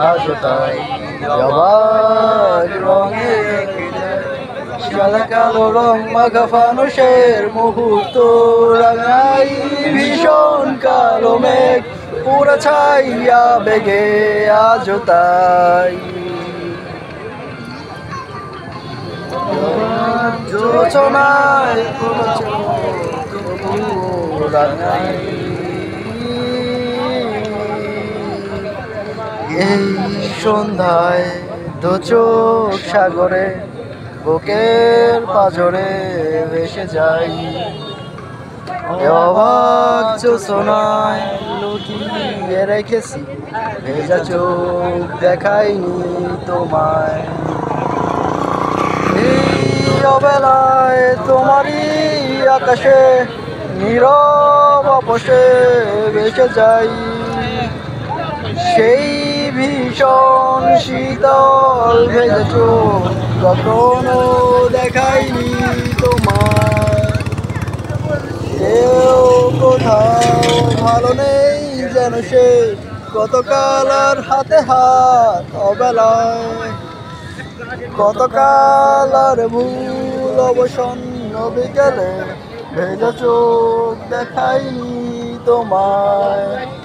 আজও তাই অবাক রঙে সাদা কালো রং মাখা ফানুষের মুহূর্ত রাঙাই ভীষণ কালো মেঘ পুরা ছাইয়া বেগে আজও তাই যোচনায় রাঙাই এই সন্ধ্যায় দু চোখ সাগরে বুকের পাজরে ভেসে যাই অবাক যোচনায় লুকিয়ে রেখেছি ভেজা চোখ দেখাইনি তোমায় এই অবেলায় তোমারই আকাশে নীরব অপসে ভেসে যাই সেই ভীষণ শীতল ভেজা চোখ কখনো দেখাইনি তোমায় কেউ কোথাও ভালো নেই যেন সে কতকাল আর হাতে হাত অবেলায় কতকাল আর ভুল অবসন্ন বিকেলে ভেজা চোখ দেখাইনি তোমায়।